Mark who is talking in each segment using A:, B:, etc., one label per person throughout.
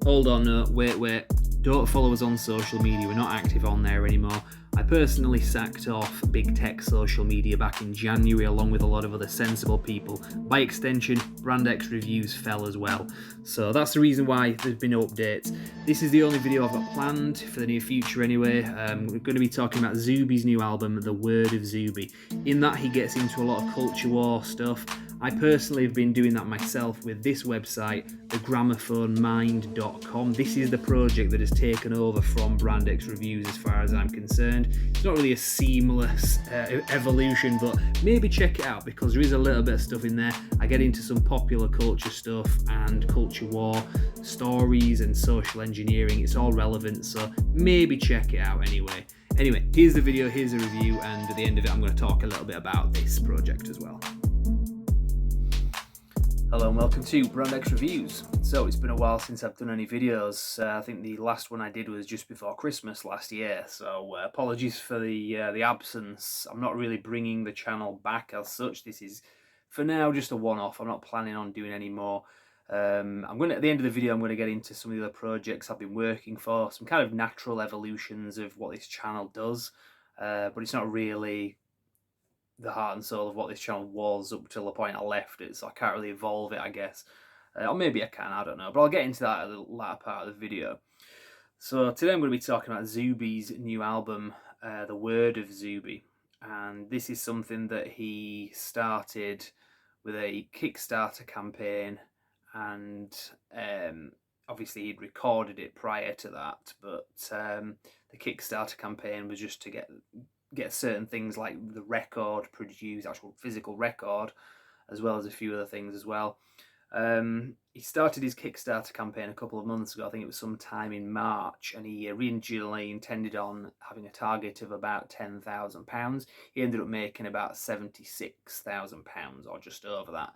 A: Hold on, no, wait. Don't follow us on social media. We're not active on there anymore. I personally sacked off big tech social media back in January along with a lot of other sensible people. By extension, Brand X reviews fell as well. So that's the reason why there's been no updates. This is the only video I've got planned for the near future anyway. We're going to be talking about Zuby's new album, The Word of Zuby. In that he gets into a lot of culture war stuff. I personally have been doing that myself with this website, thegramophonemmind.com. This is the project that has taken over from Brand X Reviews as far as I'm concerned. It's not really a seamless evolution, but maybe check it out because there is a little bit of stuff in there. I get into some popular culture stuff and culture war, stories and social engineering. It's all relevant, so maybe check it out anyway. Anyway, here's the video, here's a review, and at the end of it I'm going to talk a little bit about this project as well. Hello and welcome to Brand X Reviews. So it's been a while since I've done any videos. I think the last one I did was just before Christmas last year, so apologies for the absence. I'm not really bringing the channel back as such. This is for now just a one-off. I'm not planning on doing any more. At the end of the video I'm going to get into some of the other projects I've been working for, some kind of natural evolutions of what this channel does, but it's not really the heart and soul of what this channel was up till the point I left it, so I can't really evolve it, I guess. Or maybe I can, I don't know, but I'll get into that at the latter part of the video. So today I'm going to be talking about Zuby's new album, The Word of Zuby, and this is something that he started with a Kickstarter campaign, and obviously he'd recorded it prior to that, but the Kickstarter campaign was just to get certain things like the record produced, actual physical record, as well as a few other things as well. He started his Kickstarter campaign a couple of months ago. I think it was sometime in March, and he originally intended on having a target of about £10,000. He ended up making about £76,000 or just over that.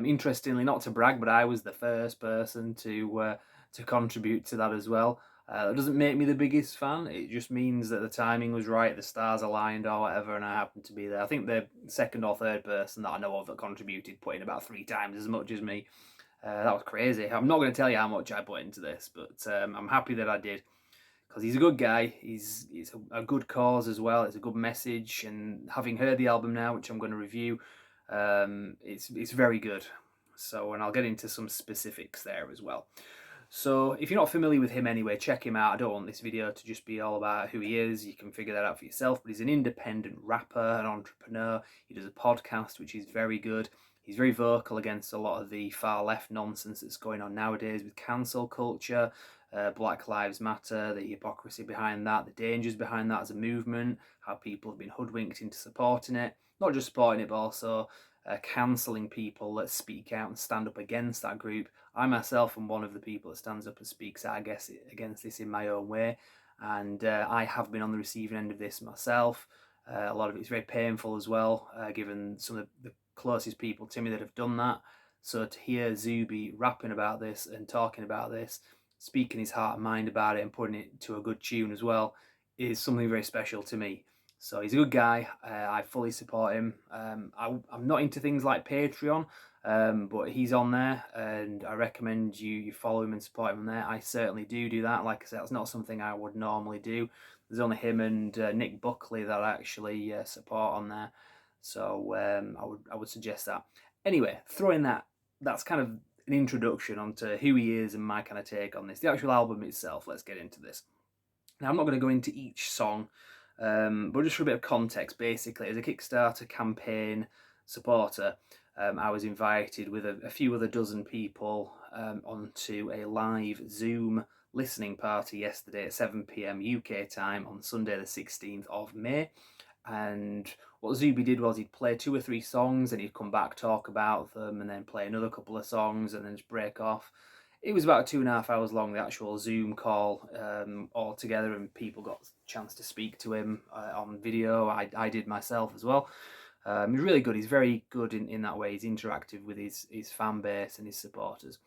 A: Interestingly, not to brag, but I was the first person to contribute to that as well. That doesn't make me the biggest fan. It just means that the timing was right, the stars aligned or whatever, and I happened to be there. I think the second or third person that I know of that contributed put in about 3 times as much as me. That was crazy. I'm not going to tell you how much I put into this, but I'm happy that I did because he's a good guy. It's a good cause as well. It's a good message, and having heard the album now, which I'm going to review, it's very good. So, and I'll get into some specifics there as well. So if you're not familiar with him anyway, check him out. I don't want this video to just be all about who he is. You can figure that out for yourself. But he's an independent rapper, an entrepreneur. He does a podcast, which is very good. He's very vocal against a lot of the far left nonsense that's going on nowadays with cancel culture, Black Lives Matter, the hypocrisy behind that, the dangers behind that as a movement, how people have been hoodwinked into supporting it. Not just supporting it, but also cancelling people that speak out and stand up against that group. I myself am one of the people that stands up and speaks out against this in my own way, and I have been on the receiving end of this myself. A lot of it's very painful as well, given some of the closest people to me that have done that. So to hear Zuby rapping about this and talking about this, speaking his heart and mind about it and putting it to a good tune as well, is something very special to me. So he's a good guy. I fully support him. I'm not into things like Patreon, but he's on there, and I recommend you follow him and support him on there. I certainly do that. Like I said, it's not something I would normally do. There's only him and Nick Buckley that I actually support on there. So I would suggest that. Anyway, throwing that's kind of an introduction onto who he is and my kind of take on this. The actual album itself, let's get into this. Now, I'm not going to go into each song, but just for a bit of context, basically, as a Kickstarter campaign supporter, I was invited with a few other dozen people onto a live Zoom listening party yesterday at 7 PM UK time on Sunday the 16th of May. And what Zuby did was he'd play 2 or 3 songs and he'd come back, talk about them, and then play another couple of songs and then just break off. It was about 2.5 hours long, the actual Zoom call all together, and people got a chance to speak to him on video. I did myself as well. He's really good. He's very good in that way. He's interactive with his fan base and his supporters.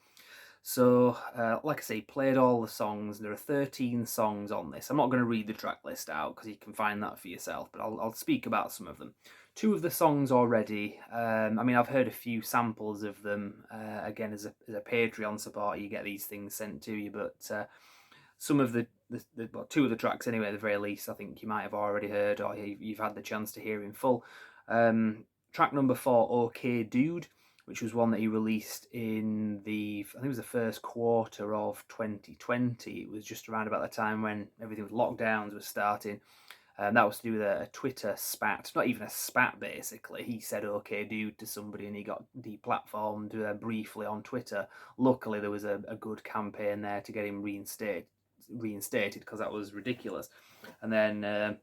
A: So, like I say, he played all the songs. There are 13 songs on this. I'm not going to read the track list out because you can find that for yourself, but I'll speak about some of them. two of the songs already. I mean, I've heard a few samples of them. Again, as a Patreon supporter, you get these things sent to you, but some of well, two of the tracks anyway, at the very least, I think you might have already heard, or you've had the chance to hear in full. Track number 4, OK Dude, which was one that he released in I think it was the first quarter of 2020. It was just around about the time when everything with lockdowns was starting. And that was to do with a Twitter spat, not even a spat basically. He said "okay, dude" to somebody, and he got deplatformed briefly on Twitter. Luckily, there was a good campaign there to get him reinstated because that was ridiculous. And then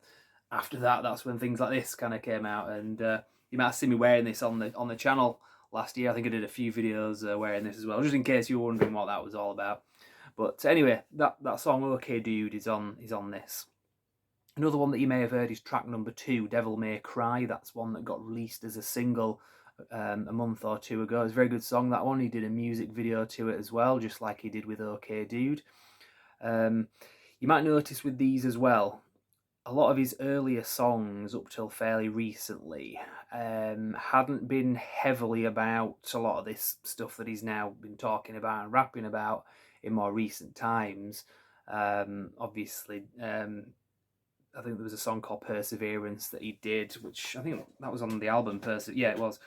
A: after that, that's when things like this kind of came out, and you might have seen me wearing this on the channel last year. I think I did a few videos wearing this as well, just in case you were wondering what that was all about. But anyway, that song "Okay Dude" is on this. Another one that you may have heard is track number 2, Devil May Cry. That's one that got released as a single a month or two ago. It's a very good song, that one. He did a music video to it as well, just like he did with OK Dude. You might notice with these as well, a lot of his earlier songs up till fairly recently hadn't been heavily about a lot of this stuff that he's now been talking about and rapping about in more recent times. Obviously, I think there was a song called Perseverance that he did, which I think that was on the album yeah, it was.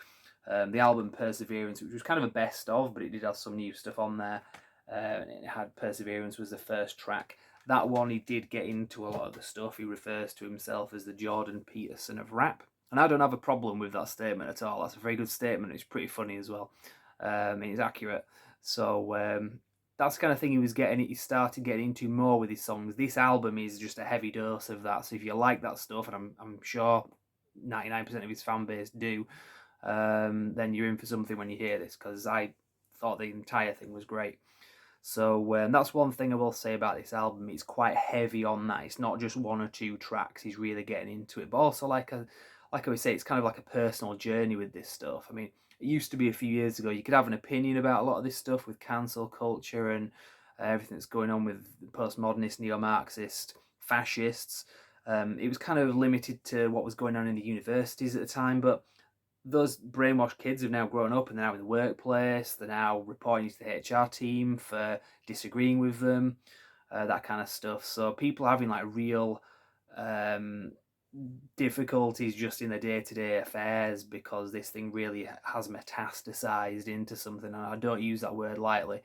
A: The album Perseverance, which was kind of a best of, but it did have some new stuff on there. And it had Perseverance was the first track. That one, he did get into a lot of the stuff. He refers to himself as the Jordan Peterson of rap. And I don't have a problem with that statement at all. That's a very good statement. It's pretty funny as well. It's accurate. So that's the kind of thing he started getting into more with his songs. This album is just a heavy dose of that. So if you like that stuff, and I'm sure 99% of his fan base do, then you're in for something when you hear this, because I thought the entire thing was great. So that's one thing I will say about this album. It's quite heavy on that. It's not just one or two tracks. He's really getting into it, but also like I always say, it's kind of like a personal journey with this stuff. I mean, it used to be a few years ago, you could have an opinion about a lot of this stuff with cancel culture and everything that's going on with postmodernist, neo-Marxist, fascists. It was kind of limited to what was going on in the universities at the time, but those brainwashed kids have now grown up and they're now in the workplace. They're now reporting to the HR team for disagreeing with them, that kind of stuff. So people are having like real difficulties just in their day-to-day affairs because this thing really has metastasized into something, and I don't use that word lightly.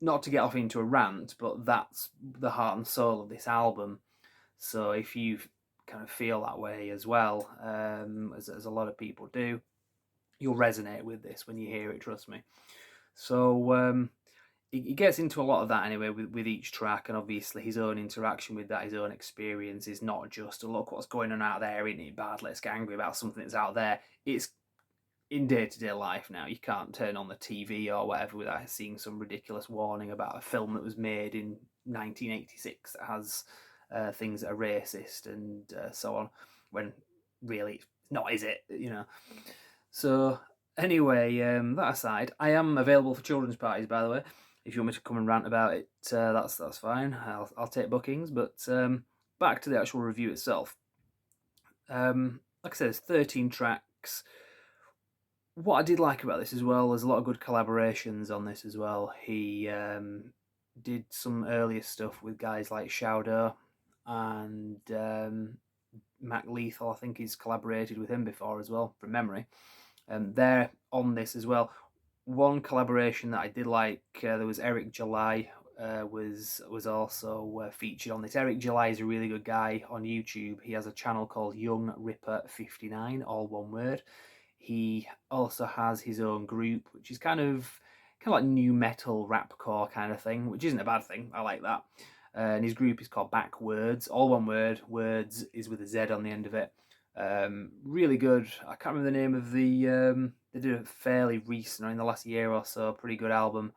A: Not to get off into a rant, but that's the heart and soul of this album. So if you kind of feel that way as well, as a lot of people do, you'll resonate with this when you hear it, trust me. So he gets into a lot of that anyway with each track, and obviously his own interaction with that, his own experience is not just, look what's going on out there, isn't it bad, let's get angry about something that's out there. It's in day-to-day life now. You can't turn on the TV or whatever without seeing some ridiculous warning about a film that was made in 1986 that has things that are racist and so on, when really it's not, is it? So anyway, that aside, I am available for children's parties, by the way. If you want me to come and rant about it, that's fine. I'll take bookings. But back to the actual review itself. Like I said, it's 13 tracks. What I did like about this as well, there's a lot of good collaborations on this as well. He did some earlier stuff with guys like Shaudo and Mac Lethal. I think he's collaborated with him before as well, from memory. They're on this as well. One collaboration that I did like, there was Eric July was also featured on this. Eric July is a really good guy on YouTube. He has a channel called Young Ripper 59, all one word. He also has his own group, which is kind of like new metal rapcore kind of thing, which isn't a bad thing. I like that. And his group is called Backwords, all one word. Words is with a Z on the end of it. Really good. I can't remember the name of the. They did a fairly recent, or in the last year or so, pretty good album.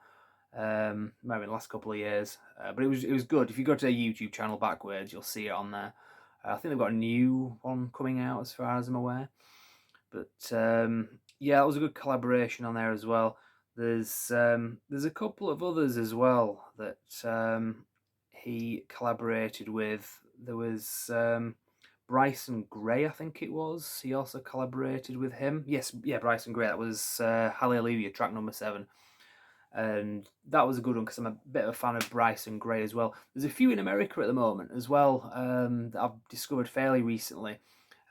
A: Maybe in the last couple of years, but it was good. If you go to their YouTube channel, Backwards, you'll see it on there. I think they've got a new one coming out, as far as I'm aware. But yeah, it was a good collaboration on there as well. There's a couple of others as well that he collaborated with. There was Bryson Gray, I think it was. He also collaborated with him. Yes, yeah, Bryson Gray. That was Hallelujah, track number 7. And that was a good one because I'm a bit of a fan of Bryson Gray as well. There's a few in America at the moment as well that I've discovered fairly recently.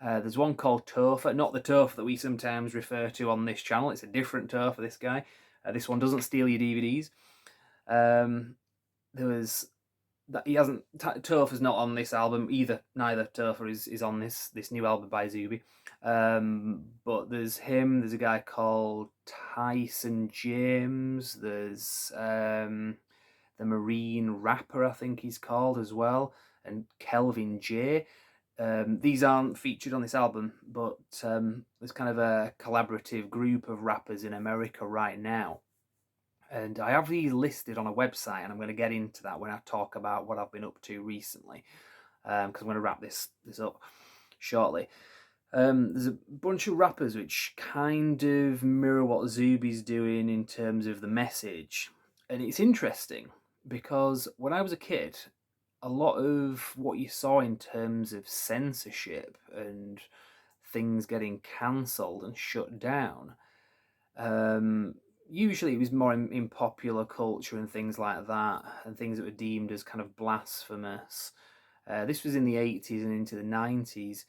A: There's one called Topher, not the Topher that we sometimes refer to on this channel. It's a different Topher, this guy. This one doesn't steal your DVDs. There was that he hasn't. Topher's not on this album either. Neither Topher is on this new album by Zuby. But there's him. There's a guy called Tyson James. There's the Marine Rapper, I think he's called as well, and Kelvin J. These aren't featured on this album, but there's kind of a collaborative group of rappers in America right now. And I have these listed on a website, and I'm going to get into that when I talk about what I've been up to recently, because I'm going to wrap this up shortly. There's a bunch of rappers which kind of mirror what Zuby's doing in terms of the message. And it's interesting because when I was a kid, a lot of what you saw in terms of censorship and things getting cancelled and shut down, usually it was more in popular culture and things like that, and things that were deemed as kind of blasphemous. This was in the 80s and into the 90s.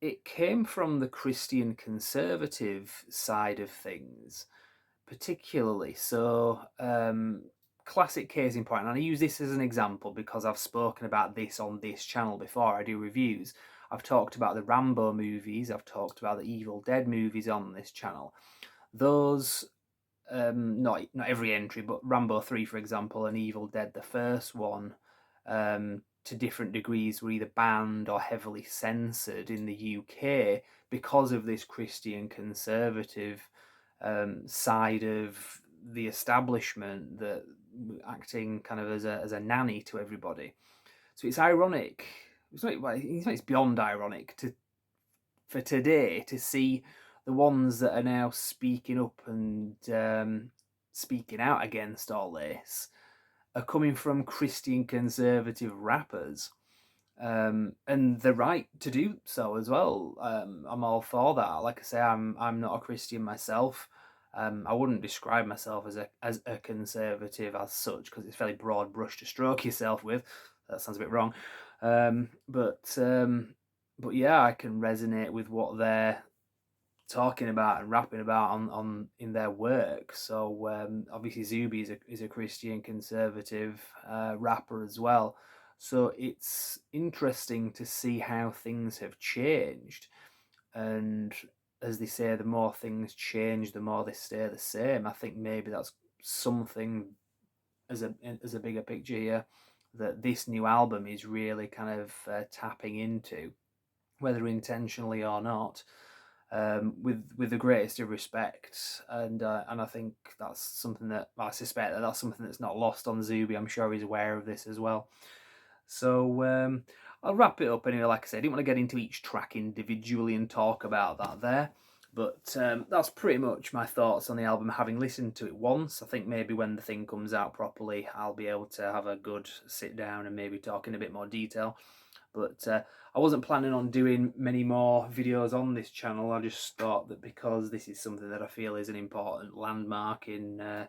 A: It came from the Christian conservative side of things, particularly. So, classic case in point, and I use this as an example because I've spoken about this on this channel before. I do reviews. I've talked about the Rambo movies. I've talked about the Evil Dead movies on this channel. Those, not every entry, but Rambo 3, for example, and Evil Dead, the first one, to different degrees, were either banned or heavily censored in the UK because of this Christian conservative side of the establishment that acting kind of as a nanny to everybody. So it's ironic. It's beyond ironic for today to see the ones that are now speaking up and speaking out against all this are coming from Christian conservative rappers. And they're right to do so as well. I'm all for that. Like I say, I'm not a Christian myself. I wouldn't describe myself as a conservative as such, because it's a fairly broad brush to stroke yourself with. That sounds a bit wrong. But yeah, I can resonate with what they're talking about and rapping about on in their work. So obviously Zuby is a Christian conservative rapper as well. So it's interesting to see how things have changed. And as they say, the more things change, the more they stay the same. I think maybe that's something as a bigger picture here that this new album is really kind of tapping into, whether intentionally or not. With the greatest of respect, and I think that's something that I suspect that's something that's not lost on Zuby. I'm sure he's aware of this as well. So I'll wrap it up anyway. Like I said, I didn't want to get into each track individually and talk about that there, but that's pretty much my thoughts on the album. Having listened to it once, I think maybe when the thing comes out properly, I'll be able to have a good sit down and maybe talk in a bit more detail. But I wasn't planning on doing many more videos on this channel. I just thought that because this is something that I feel is an important landmark in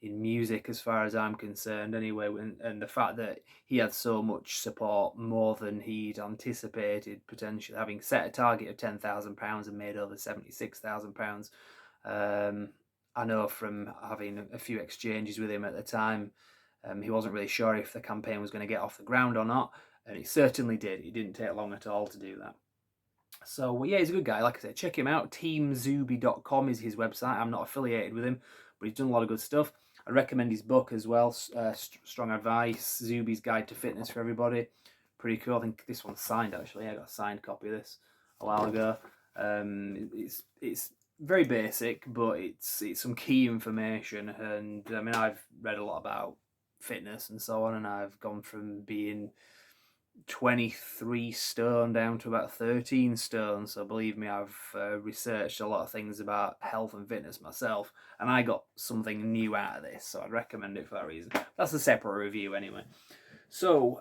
A: music, as far as I'm concerned anyway, and the fact that he had so much support, more than he'd anticipated, potentially having set a target of £10,000 and made over £76,000. I know from having a few exchanges with him at the time, he wasn't really sure if the campaign was going to get off the ground or not. And it certainly did. It didn't take long at all to do that. So, yeah, he's a good guy. Like I said, check him out. TeamZuby.com is his website. I'm not affiliated with him, but he's done a lot of good stuff. I recommend his book as well, Strong Advice, Zuby's Guide to Fitness for Everybody. Pretty cool. I think this one's signed, actually. I got a signed copy of this a while ago. It's very basic, but it's some key information. And, I mean, I've read a lot about fitness and so on, and I've gone from being 23 stone down to about 13 stone. So believe me, I've researched a lot of things about health and fitness myself, and I got something new out of this, so I'd recommend it for that reason. That's a separate review anyway. So,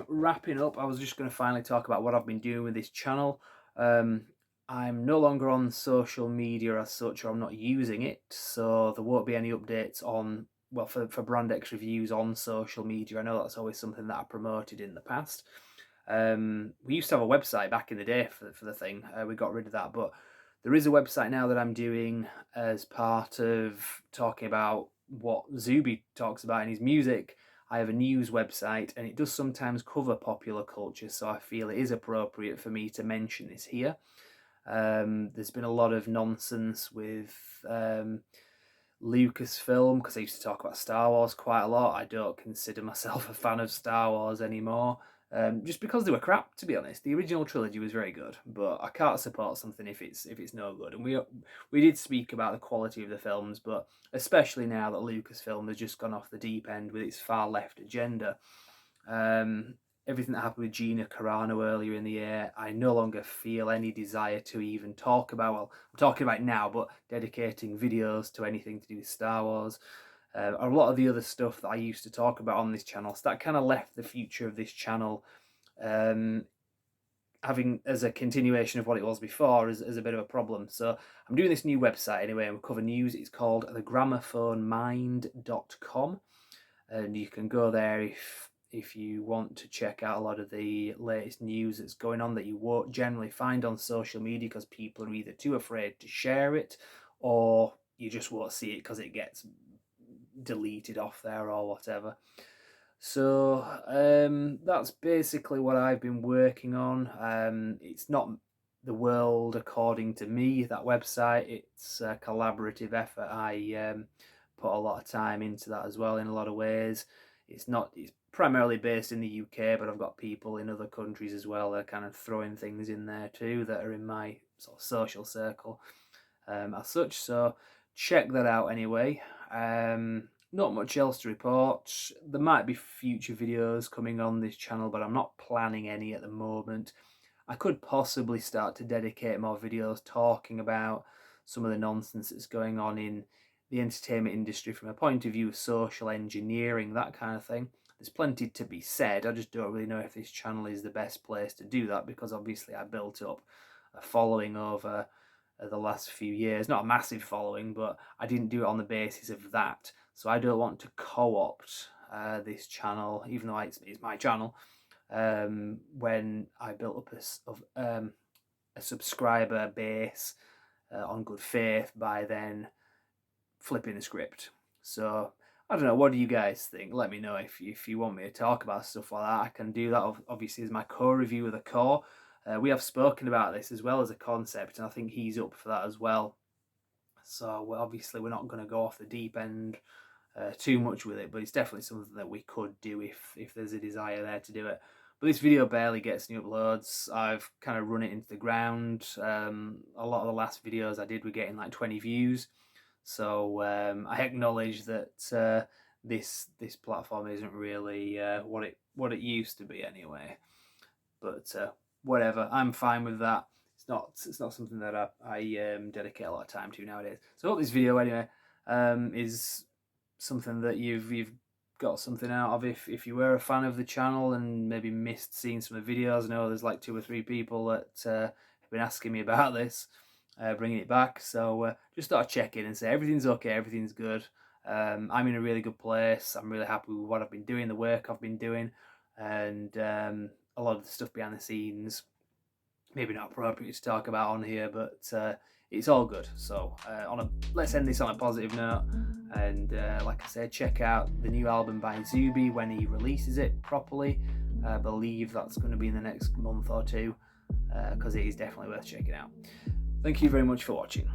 A: wrapping up, I was just going to finally talk about what I've been doing with this channel. I'm no longer on social media as such, or I'm not using it, so there won't be any updates on, well, for Brand X reviews on social media. I know that's always something that I promoted in the past. We used to have a website back in the day for the thing. We got rid of that, but there is a website now that I'm doing as part of talking about what Zuby talks about in his music. I have a news website, and it does sometimes cover popular culture, so I feel it is appropriate for me to mention this here. There's been a lot of nonsense with Lucasfilm, because I used to talk about Star Wars quite a lot. I don't consider myself a fan of Star Wars anymore, just because they were crap, to be honest. The original trilogy was very good, but I can't support something if it's no good. And we did speak about the quality of the films, but especially now that Lucasfilm has just gone off the deep end with its far left agenda. Everything that happened with Gina Carano earlier in the year, I no longer feel any desire to even talk about. Well, I'm talking about it now, but dedicating videos to anything to do with Star Wars. A lot of the other stuff that I used to talk about on this channel, so that kind of left the future of this channel having as a continuation of what it was before as a bit of a problem. So I'm doing this new website anyway, and we'll cover news. It's called thegramophonemmind.com, and you can go there if you want to check out a lot of the latest news that's going on that you won't generally find on social media, because people are either too afraid to share it, or you just won't see it because it gets deleted off there or whatever. So that's basically what I've been working on. It's not the world according to me, that website. It's a collaborative effort. I put a lot of time into that as well in a lot of ways. It's primarily based in the UK, but I've got people in other countries as well that are kind of throwing things in there too that are in my sort of social circle as such. So check that out anyway. Not much else to report. There might be future videos coming on this channel, but I'm not planning any at the moment. I could possibly start to dedicate more videos talking about some of the nonsense that's going on in the entertainment industry from a point of view of social engineering, that kind of thing. There's plenty to be said. I just don't really know if this channel is the best place to do that, because obviously I built up a following over the last few years. Not a massive following, but I didn't do it on the basis of that. So I don't want to co-opt this channel, even though it's my channel, when I built up a subscriber base on good faith by then flipping the script. So I don't know, what do you guys think? Let me know if you want me to talk about stuff like that. I can do that obviously as my co-review of the core. We have spoken about this as well as a concept, and I think he's up for that as well. So obviously we're not going to go off the deep end too much with it, but it's definitely something that we could do if there's a desire there to do it. But this video barely gets any uploads. I've kind of run it into the ground. A lot of the last videos I did were getting like 20 views. So I acknowledge that this platform isn't really what it used to be anyway. But whatever, I'm fine with that. It's not something that I dedicate a lot of time to nowadays. So I hope this video anyway is something that you've got something out of if you were a fan of the channel and maybe missed seeing some of the videos. I know there's like 2 or 3 people that have been asking me about this, bringing it back. So just thought I'd check in and say everything's okay, everything's good. I'm in a really good place. I'm really happy with what I've been doing, the work I've been doing, and a lot of the stuff behind the scenes, maybe not appropriate to talk about on here, but it's all good. So let's end this on a positive note, and like I said, check out the new album by Zuby when he releases it properly. I believe that's going to be in the next month or two, because it is definitely worth checking out. Thank you very much for watching.